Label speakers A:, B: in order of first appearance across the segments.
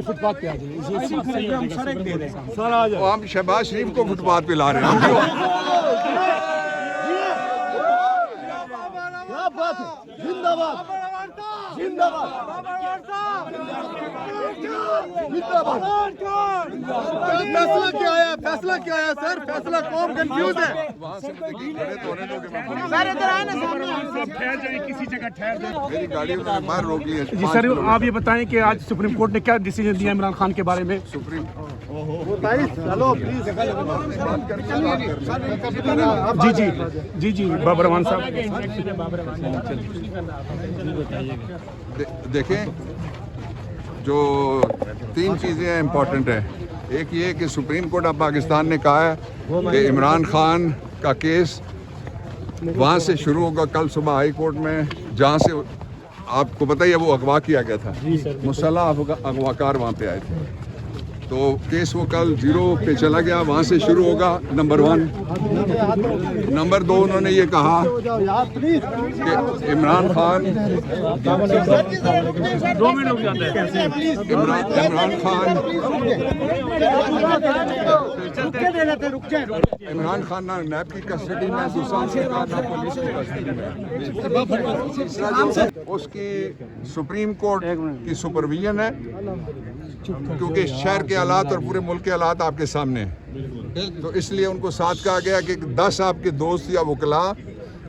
A: Footpath पे आ जाइए,
B: हम शहबाज शरीफ को फुटपाथ पे ला रहे हैं।
A: जिंदाबाद जिंदाबाद फैसला क्या आया, फैसला क्या आया सर? फैसला कौन कंफ्यूज है?
C: सर इधर आए ना, ठहर जाए, किसी जगह ठहर जाए।
B: मेरी गाड़ी उन्होंने बाहर रोक ली है।
D: जी सर, आप ये बताएं कि आज सुप्रीम कोर्ट ने क्या डिसीजन दिया इमरान खान के बारे में?
B: सुप्रीम
A: चलो प्लीज
D: जी जी जी जी बाबर रहमान साहब,
B: देखें, जो तीन चीज़ें इम्पॉर्टेंट हैं। एक ये कि सुप्रीम कोर्ट ऑफ पाकिस्तान ने कहा है कि इमरान खान का केस वहाँ से शुरू होगा कल सुबह हाई कोर्ट में, जहाँ से आपको पता ही है वो अगवा किया गया था। मुसल्लह अगवाकार वहाँ पे आए थे, तो केस वो कल 0 पे चला गया, वहाँ से शुरू होगा। नंबर 1। नंबर 2, उन्होंने ये कहा कि इमरान खान इमरान खान ना नैब की कस्टडी में, दूसरा ना पुलिस की कस्टडी में। उसकी सुप्रीम कोर्ट की सुपरविजन है, क्योंकि शहर के हालात और पूरे मुल्क के हालात आपके सामने हैं, तो इसलिए उनको साथ कहा गया कि 10 आपके दोस्त या वकला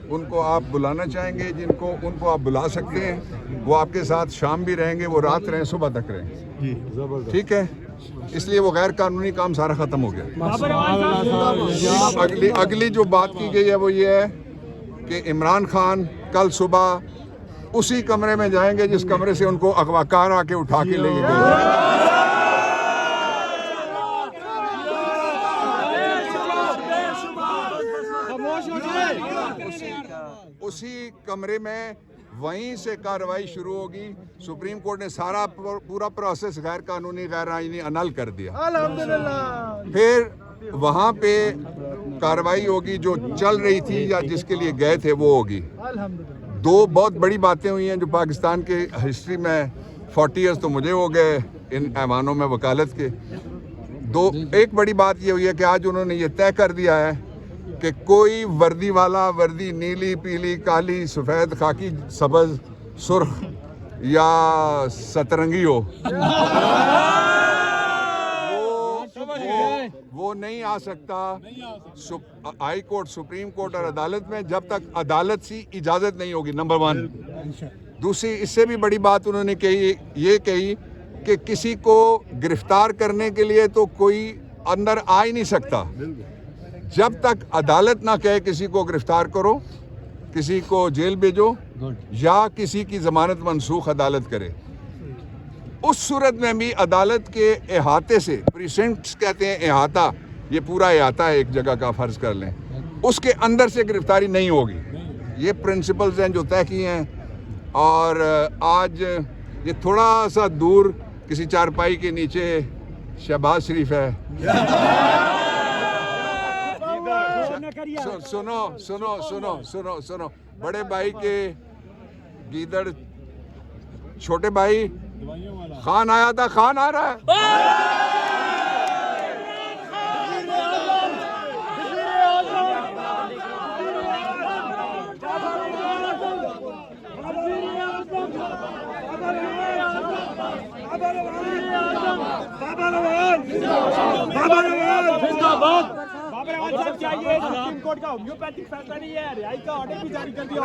B: उनको आप बुलाना चाहेंगे, जिनको उनको आप बुला सकते हैं, वो आपके साथ शाम भी रहेंगे, वो रात रहें, सुबह तक रहें। ठीक है, इसलिए वो गैर कानूनी काम सारा ख़त्म हो गया। अगली जो बात की गई है वो ये है कि इमरान खान कल सुबह उसी कमरे में जाएंगे जिस कमरे से उनको अगवाकार आके उठा के ले गए। उसी कमरे में वहीं से कार्रवाई शुरू होगी। सुप्रीम कोर्ट ने सारा पूरा प्रोसेस गैर कानूनी गैर आईनी अनल कर दिया। अल्हम्दुलिल्लाह। फिर वहाँ पे कार्रवाई होगी, जो चल रही थी या जिसके लिए गए थे वो होगी। 2 बहुत बड़ी बातें हुई हैं जो पाकिस्तान के हिस्ट्री में 40 ईयर्स तो मुझे हो गए इन ऐवानों में वकालत के। एक बड़ी बात ये हुई है कि आज उन्होंने ये तय कर दिया है कि कोई वर्दी वाला, वर्दी नीली, पीली, काली, सफ़ेद, खाकी, सब्ज़, सुर्ख या सतरंगी हो, वो नहीं आ सकता हाई कोर्ट, सुप्रीम कोर्ट और अदालत में जब तक अदालत से इजाज़त नहीं होगी। नंबर 1। दूसरी, इससे भी बड़ी बात उन्होंने ये कही कि किसी को गिरफ्तार करने के लिए तो कोई अंदर आ ही नहीं सकता जब तक अदालत ना कहे किसी को गिरफ्तार करो, किसी को जेल भेजो या किसी की जमानत मनसूख अदालत करे। उस सूरत में भी अदालत के अहाते से, प्रीसेंट्स कहते हैं अहाता, ये पूरा अहाता है एक जगह का, फर्ज कर लें, उसके अंदर से गिरफ्तारी नहीं होगी। ये प्रिंसिपल्स हैं जो तय किए हैं। और आज ये थोड़ा सा दूर किसी चारपाई के नीचे शहबाज शरीफ है। सुनो सुनो सुनो सुनो सुनो, बड़े भाई के गीदड़ छोटे भाई खान आया था, खान आ रहा है।
C: सुप्रीम कोर्ट का होम्योपैथिक फैसला नहीं है, रिहाई का ऑर्डर भी जारी कर दिया।